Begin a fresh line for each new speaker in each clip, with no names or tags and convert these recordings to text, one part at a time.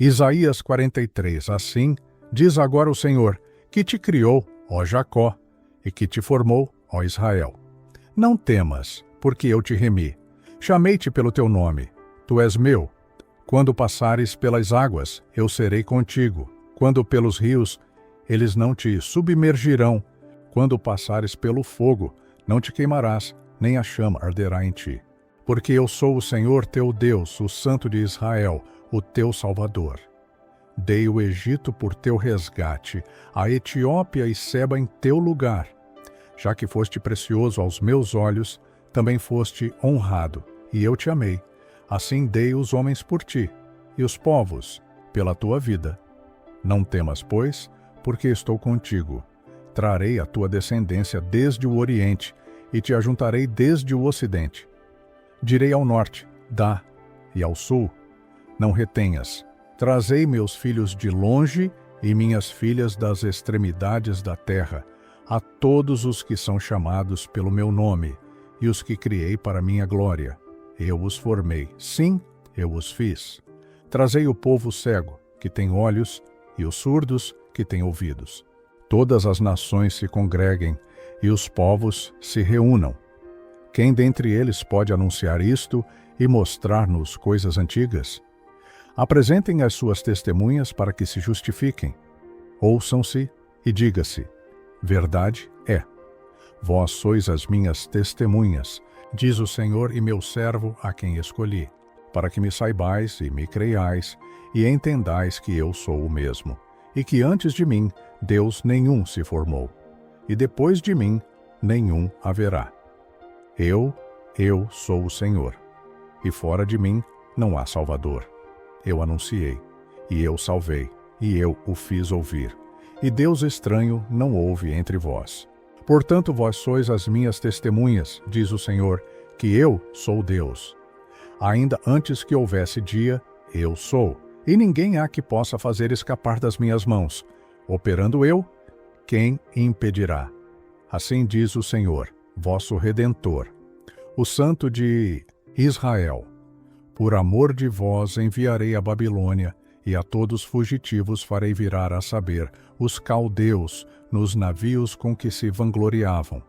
Isaías 43. Assim diz agora o Senhor, que te criou, ó Jacó, e que te formou, ó Israel. Não temas, porque eu te remi. Chamei-te pelo teu nome. Tu és meu. Quando passares pelas águas, eu serei contigo. Quando pelos rios, eles não te submergirão. Quando passares pelo fogo, não te queimarás, nem a chama arderá em ti. Porque eu sou o Senhor teu Deus, o Santo de Israel, o teu Salvador. Dei o Egito por teu resgate, a Etiópia e Seba em teu lugar. Já que foste precioso aos meus olhos, também foste honrado, e eu te amei. Assim dei os homens por ti, e os povos pela tua vida. Não temas, pois, porque estou contigo. Trarei a tua descendência desde o Oriente, e te ajuntarei desde o Ocidente. Direi ao norte, dá, e ao sul, não retenhas. Trazei meus filhos de longe e minhas filhas das extremidades da terra, a todos os que são chamados pelo meu nome, e os que criei para minha glória. Eu os formei, sim, eu os fiz. Trazei o povo cego, que tem olhos, e os surdos, que têm ouvidos. Todas as nações se congreguem, e os povos se reúnam. Quem dentre eles pode anunciar isto e mostrar-nos coisas antigas? Apresentem as suas testemunhas para que se justifiquem. Ouçam-se e diga-se: verdade é. Vós sois as minhas testemunhas, diz o Senhor e meu servo a quem escolhi, para que me saibais e me creiais, e entendais que eu sou o mesmo, e que antes de mim Deus nenhum se formou, e depois de mim nenhum haverá. Eu sou o Senhor, e fora de mim não há Salvador. Eu anunciei, e eu salvei, e eu o fiz ouvir. E Deus estranho não houve entre vós. Portanto, vós sois as minhas testemunhas, diz o Senhor, que eu sou Deus. Ainda antes que houvesse dia, eu sou, e ninguém há que possa fazer escapar das minhas mãos. Operando eu, quem impedirá? Assim diz o Senhor, vosso Redentor, o Santo de Israel. Por amor de vós enviarei a Babilônia, e a todos fugitivos farei virar a saber, os caldeus, nos navios com que se vangloriavam.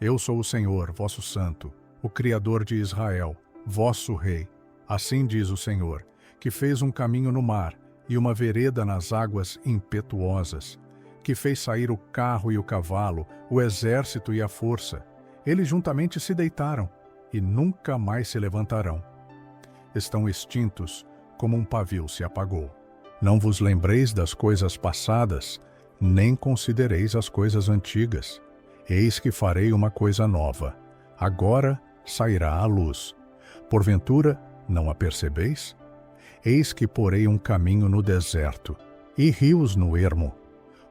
Eu sou o Senhor, vosso Santo, o Criador de Israel, vosso Rei. Assim diz o Senhor, que fez um caminho no mar, e uma vereda nas águas impetuosas, que fez sair o carro e o cavalo, o exército e a força. Eles juntamente se deitaram, e nunca mais se levantarão. Estão extintos, como um pavio se apagou. Não vos lembreis das coisas passadas, nem considereis as coisas antigas. Eis que farei uma coisa nova. Agora sairá à luz. Porventura, não a percebeis? Eis que porei um caminho no deserto, e rios no ermo.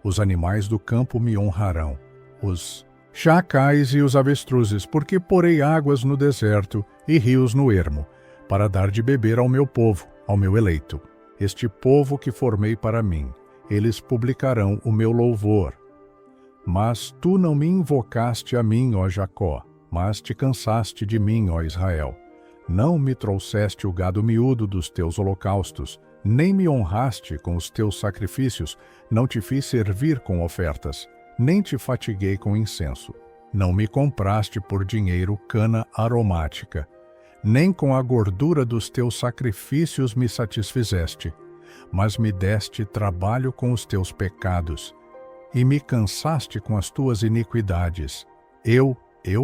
Os animais do campo me honrarão, os chacais e os avestruzes, porque porei águas no deserto e rios no ermo, para dar de beber ao meu povo, ao meu eleito. Este povo que formei para mim, eles publicarão o meu louvor. Mas tu não me invocaste a mim, ó Jacó, mas te cansaste de mim, ó Israel. Não me trouxeste o gado miúdo dos teus holocaustos, nem me honraste com os teus sacrifícios, não te fiz servir com ofertas, nem te fatiguei com incenso. Não me compraste por dinheiro cana aromática, nem com a gordura dos teus sacrifícios me satisfizeste, mas me deste trabalho com os teus pecados, e me cansaste com as tuas iniquidades. Eu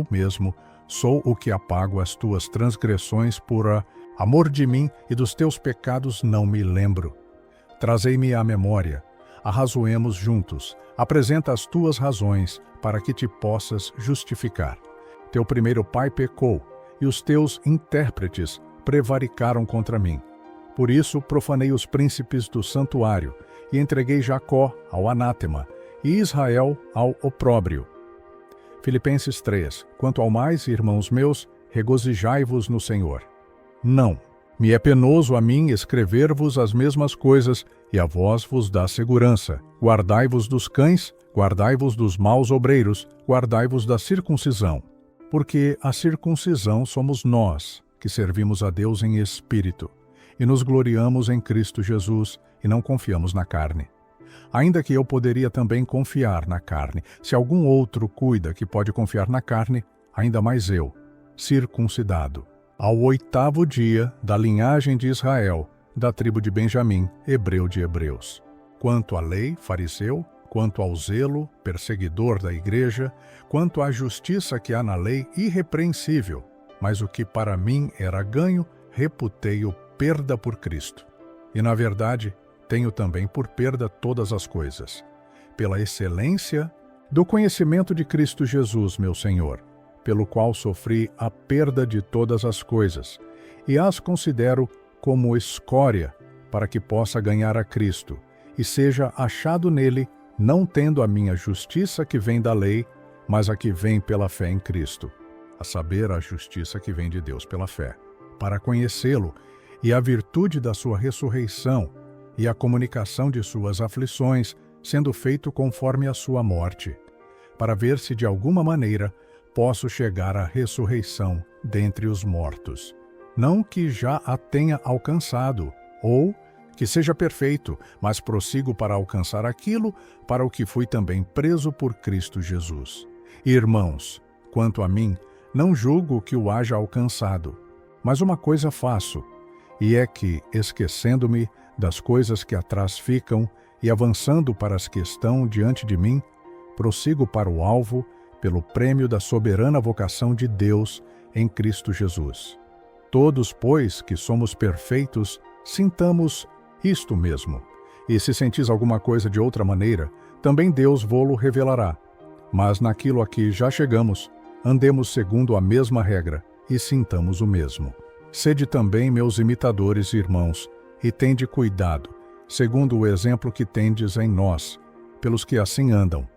mesmo, sou o que apago as tuas transgressões por amor de mim, e dos teus pecados não me lembro. Trazei-me à memória, arrazoemos juntos, apresenta as tuas razões, para que te possas justificar. Teu primeiro pai pecou, e os teus intérpretes prevaricaram contra mim. Por isso profanei os príncipes do santuário, e entreguei Jacó ao anátema, e Israel ao opróbrio. Filipenses 3. Quanto ao mais, irmãos meus, regozijai-vos no Senhor. Não, me é penoso a mim escrever-vos as mesmas coisas, e a vós vos dá segurança. Guardai-vos dos cães, guardai-vos dos maus obreiros, guardai-vos da circuncisão. Porque a circuncisão somos nós, que servimos a Deus em espírito, e nos gloriamos em Cristo Jesus, e não confiamos na carne. Ainda que eu poderia também confiar na carne, se algum outro cuida que pode confiar na carne, ainda mais eu, circuncidado, ao 8º dia da linhagem de Israel, da tribo de Benjamim, hebreu de hebreus. Quanto à lei, fariseu, quanto ao zelo, perseguidor da igreja, quanto à justiça que há na lei, irrepreensível, mas o que para mim era ganho, reputei-o perda por Cristo. E na verdade, tenho também por perda todas as coisas, pela excelência do conhecimento de Cristo Jesus, meu Senhor, pelo qual sofri a perda de todas as coisas, e as considero como escória, para que possa ganhar a Cristo, e seja achado nele, não tendo a minha justiça que vem da lei, mas a que vem pela fé em Cristo, a saber, a justiça que vem de Deus pela fé, para conhecê-lo, e a virtude da sua ressurreição, e a comunicação de suas aflições, sendo feito conforme a sua morte, para ver se de alguma maneira posso chegar à ressurreição dentre os mortos. Não que já a tenha alcançado, ou que seja perfeito, mas prossigo para alcançar aquilo para o que fui também preso por Cristo Jesus. Irmãos, quanto a mim, não julgo que o haja alcançado, mas uma coisa faço, e é que, esquecendo-me das coisas que atrás ficam e avançando para as que estão diante de mim, prossigo para o alvo, pelo prêmio da soberana vocação de Deus em Cristo Jesus. Todos, pois, que somos perfeitos, sintamos isto mesmo. E se sentis alguma coisa de outra maneira, também Deus vô-lo revelará. Mas naquilo a que já chegamos, andemos segundo a mesma regra e sintamos o mesmo. Sede também meus imitadores, irmãos, e tende cuidado, segundo o exemplo que tendes em nós, pelos que assim andam,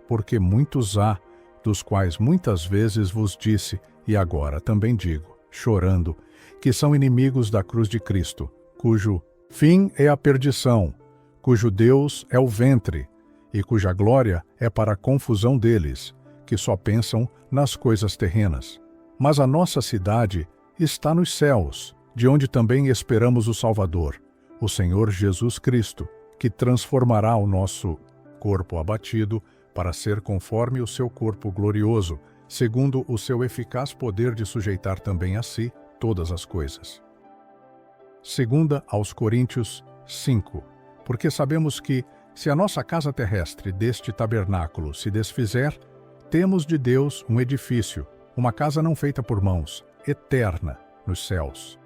porque muitos há, dos quais muitas vezes vos disse, e agora também digo, chorando, que são inimigos da cruz de Cristo, cujo fim é a perdição, cujo Deus é o ventre, e cuja glória é para a confusão deles, que só pensam nas coisas terrenas. Mas a nossa cidade está nos céus, de onde também esperamos o Salvador, o Senhor Jesus Cristo, que transformará o nosso corpo abatido para ser conforme o seu corpo glorioso, segundo o seu eficaz poder de sujeitar também a si todas as coisas. 2 aos Coríntios 5. Porque sabemos que, se a nossa casa terrestre deste tabernáculo se desfizer, temos de Deus um edifício, uma casa não feita por mãos, eterna, nos céus.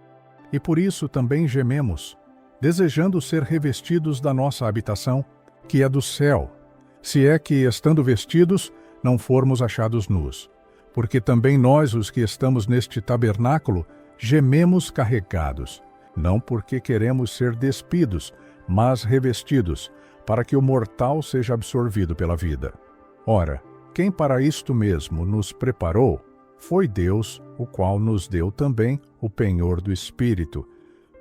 E por isso também gememos, desejando ser revestidos da nossa habitação, que é do céu, se é que, estando vestidos, não formos achados nus. Porque também nós, os que estamos neste tabernáculo, gememos carregados, não porque queremos ser despidos, mas revestidos, para que o mortal seja absorvido pela vida. Ora, quem para isto mesmo nos preparou, foi Deus, o qual nos deu também o penhor do Espírito.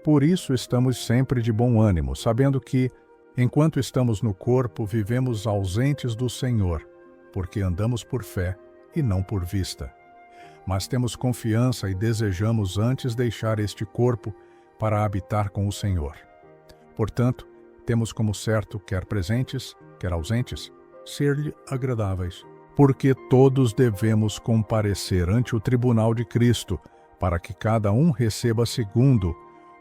Por isso estamos sempre de bom ânimo, sabendo que, enquanto estamos no corpo, vivemos ausentes do Senhor, porque andamos por fé e não por vista. Mas temos confiança e desejamos antes deixar este corpo para habitar com o Senhor. Portanto, temos como certo, quer presentes, quer ausentes, ser-lhe agradáveis, porque todos devemos comparecer ante o tribunal de Cristo, para que cada um receba segundo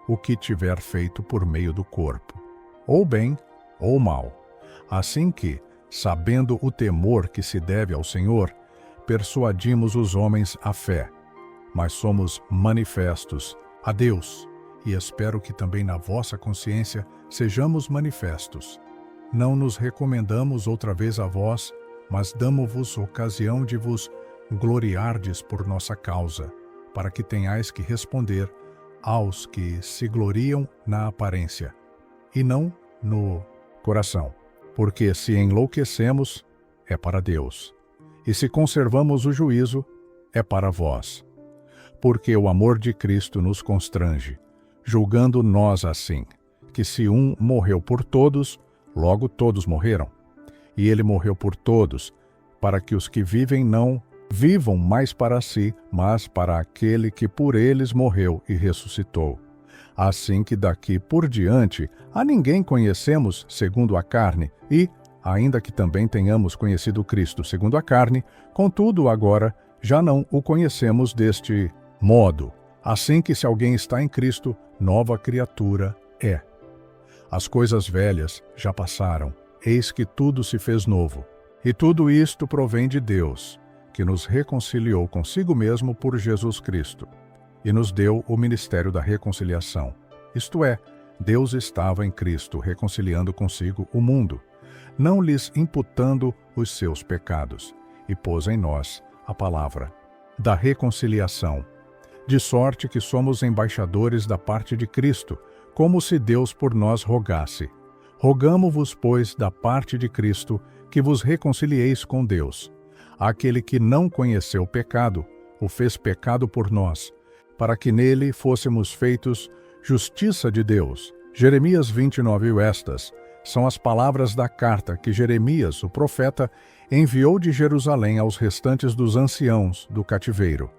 o que tiver feito por meio do corpo, ou bem ou mal. Assim que, sabendo o temor que se deve ao Senhor, persuadimos os homens à fé, mas somos manifestos a Deus, e espero que também na vossa consciência sejamos manifestos. Não nos recomendamos outra vez a vós, mas damo-vos ocasião de vos gloriardes por nossa causa, para que tenhais que responder aos que se gloriam na aparência, e não no coração. Porque se enlouquecemos, é para Deus, e se conservamos o juízo, é para vós. Porque o amor de Cristo nos constrange, julgando nós assim, que se um morreu por todos, logo todos morreram. E ele morreu por todos, para que os que vivem não vivam mais para si, mas para aquele que por eles morreu e ressuscitou. Assim que daqui por diante a ninguém conhecemos segundo a carne, e, ainda que também tenhamos conhecido Cristo segundo a carne, contudo agora já não o conhecemos deste modo. Assim que se alguém está em Cristo, nova criatura é. As coisas velhas já passaram, eis que tudo se fez novo. E tudo isto provém de Deus, que nos reconciliou consigo mesmo por Jesus Cristo, e nos deu o ministério da reconciliação. Isto é, Deus estava em Cristo reconciliando consigo o mundo, não lhes imputando os seus pecados, e pôs em nós a palavra da reconciliação, de sorte que somos embaixadores da parte de Cristo, como se Deus por nós rogasse. Rogamo-vos, pois, da parte de Cristo, que vos reconcilieis com Deus. Aquele que não conheceu o pecado, o fez pecado por nós, para que nele fôssemos feitos justiça de Deus. Jeremias 29. Estas são as palavras da carta que Jeremias, o profeta, enviou de Jerusalém aos restantes dos anciãos do cativeiro,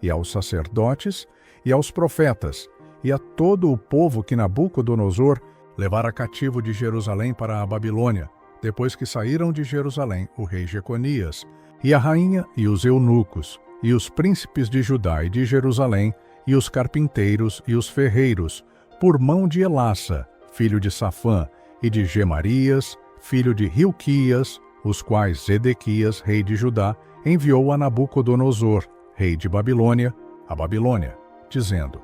e aos sacerdotes, e aos profetas, e a todo o povo que Nabucodonosor levara cativo de Jerusalém para a Babilônia, depois que saíram de Jerusalém o rei Jeconias, e a rainha, e os eunucos, e os príncipes de Judá e de Jerusalém, e os carpinteiros e os ferreiros, por mão de Elassa, filho de Safã, e de Gemarias, filho de Hilquias, os quais Zedequias, rei de Judá, enviou a Nabucodonosor, rei de Babilônia, a Babilônia, dizendo: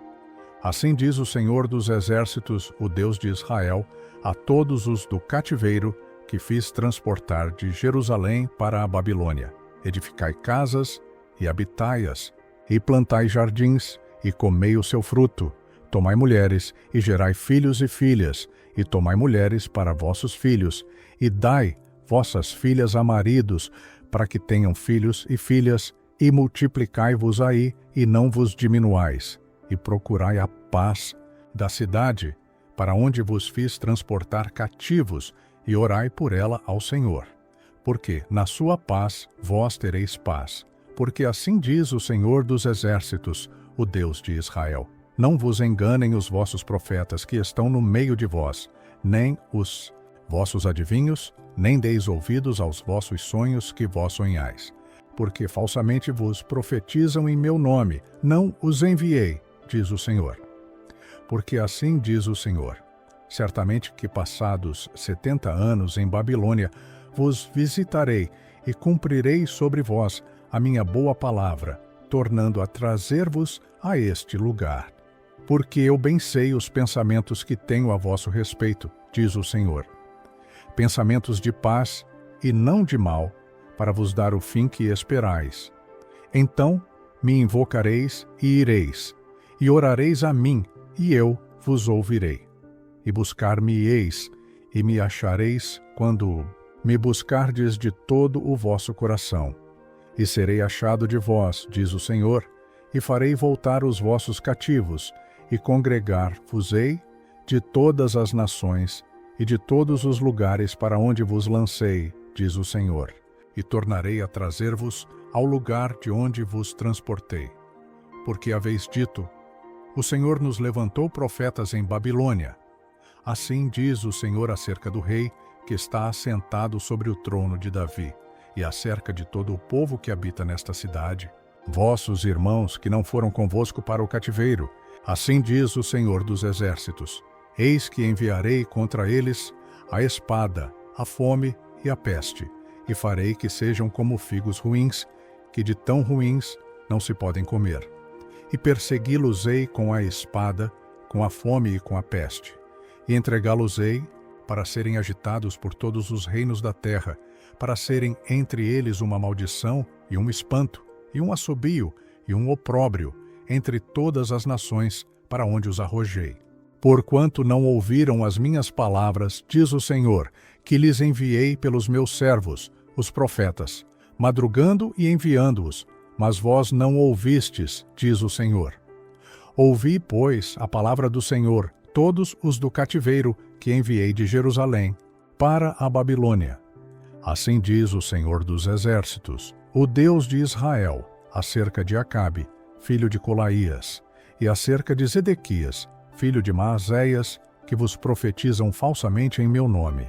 Assim diz o Senhor dos Exércitos, o Deus de Israel, a todos os do cativeiro que fiz transportar de Jerusalém para a Babilônia: edificai casas e habitai-as, e plantai jardins, e comei o seu fruto. Tomai mulheres, e gerai filhos e filhas, e tomai mulheres para vossos filhos, e dai vossas filhas a maridos, para que tenham filhos e filhas, e multiplicai-vos aí, e não vos diminuais, e procurai a paz da cidade, para onde vos fiz transportar cativos, e orai por ela ao Senhor. Porque na sua paz vós tereis paz. Porque assim diz o Senhor dos Exércitos, o Deus de Israel: Não vos enganem os vossos profetas que estão no meio de vós, nem os vossos adivinhos, nem deis ouvidos aos vossos sonhos que vós sonhais. Porque falsamente vos profetizam em meu nome, não os enviei, diz o Senhor. Porque assim diz o Senhor: Certamente que passados 70 anos em Babilônia, vos visitarei e cumprirei sobre vós a minha boa palavra, tornando a trazer-vos a este lugar. Porque eu bem sei os pensamentos que tenho a vosso respeito, diz o Senhor. Pensamentos de paz e não de mal, para vos dar o fim que esperais. Então me invocareis e ireis, e orareis a mim, e eu vos ouvirei. E buscar-me-eis, e me achareis quando me buscardes de todo o vosso coração. E serei achado de vós, diz o Senhor, e farei voltar os vossos cativos, e congregar-vos-ei de todas as nações e de todos os lugares para onde vos lancei, diz o Senhor, e tornarei a trazer-vos ao lugar de onde vos transportei. Porque haveis dito: O Senhor nos levantou profetas em Babilônia. Assim diz o Senhor acerca do rei que está assentado sobre o trono de Davi, e acerca de todo o povo que habita nesta cidade, vossos irmãos que não foram convosco para o cativeiro. Assim diz o Senhor dos Exércitos: Eis que enviarei contra eles a espada, a fome e a peste, e farei que sejam como figos ruins, que de tão ruins não se podem comer. E persegui-los-ei com a espada, com a fome e com a peste, e entregá-los-ei para serem agitados por todos os reinos da terra, para serem entre eles uma maldição e um espanto, e um assobio e um opróbrio, entre todas as nações para onde os arrojei. Porquanto não ouviram as minhas palavras, diz o Senhor, que lhes enviei pelos meus servos, os profetas, madrugando e enviando-os, mas vós não ouvistes, diz o Senhor. Ouvi, pois, a palavra do Senhor, todos os do cativeiro que enviei de Jerusalém para a Babilônia. Assim diz o Senhor dos Exércitos, o Deus de Israel, acerca de Acabe, filho de Colaías, e acerca de Zedequias, filho de Maazéias, que vos profetizam falsamente em meu nome.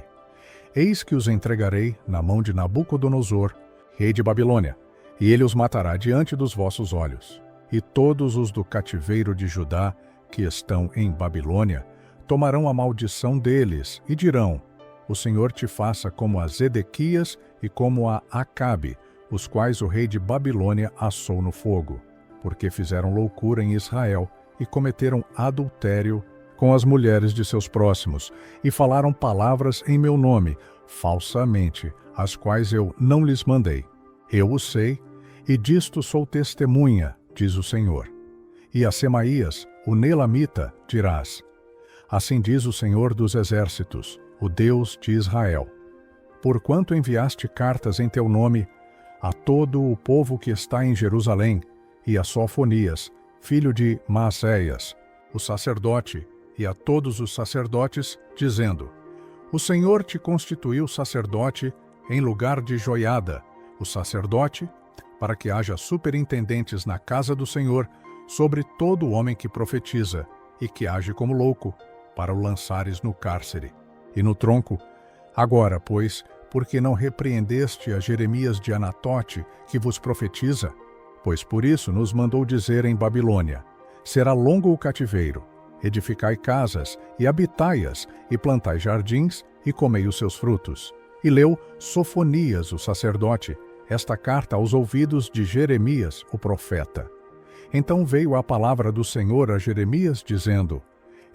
Eis que os entregarei na mão de Nabucodonosor, rei de Babilônia, e ele os matará diante dos vossos olhos. E todos os do cativeiro de Judá, que estão em Babilônia, tomarão a maldição deles e dirão: o Senhor te faça como a Zedequias e como a Acabe, os quais o rei de Babilônia assou no fogo, porque fizeram loucura em Israel e cometeram adultério com as mulheres de seus próximos, e falaram palavras em meu nome, falsamente, as quais eu não lhes mandei. Eu o sei, e disto sou testemunha, diz o Senhor. E a Semaías, o Nelamita, dirás: assim diz o Senhor dos Exércitos, o Deus de Israel: porquanto enviaste cartas em teu nome a todo o povo que está em Jerusalém, e a Sofonias, filho de Maacéias, o sacerdote, e a todos os sacerdotes, dizendo: o Senhor te constituiu sacerdote em lugar de Joiada, o sacerdote, para que haja superintendentes na casa do Senhor sobre todo homem que profetiza e que age como louco, para o lançares no cárcere e no tronco. Agora, pois, porque não repreendeste a Jeremias de Anatote, que vos profetiza? Pois por isso nos mandou dizer em Babilônia: será longo o cativeiro, edificai casas e habitai-as, e plantai jardins e comei os seus frutos. E leu Sofonias, o sacerdote, esta carta aos ouvidos de Jeremias, o profeta. Então veio a palavra do Senhor a Jeremias, dizendo: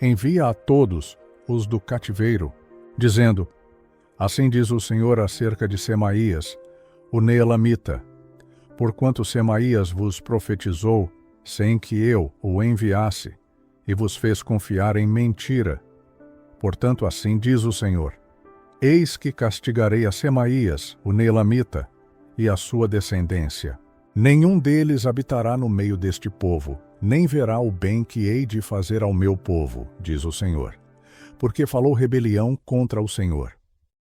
envia a todos os do cativeiro, dizendo: assim diz o Senhor acerca de Semaías, o Neelamita: porquanto Semaías vos profetizou, sem que eu o enviasse, e vos fez confiar em mentira. Portanto, assim diz o Senhor: eis que castigarei a Semaías, o Neelamita, e a sua descendência. Nenhum deles habitará no meio deste povo, nem verá o bem que hei de fazer ao meu povo, diz o Senhor, porque falou rebelião contra o Senhor.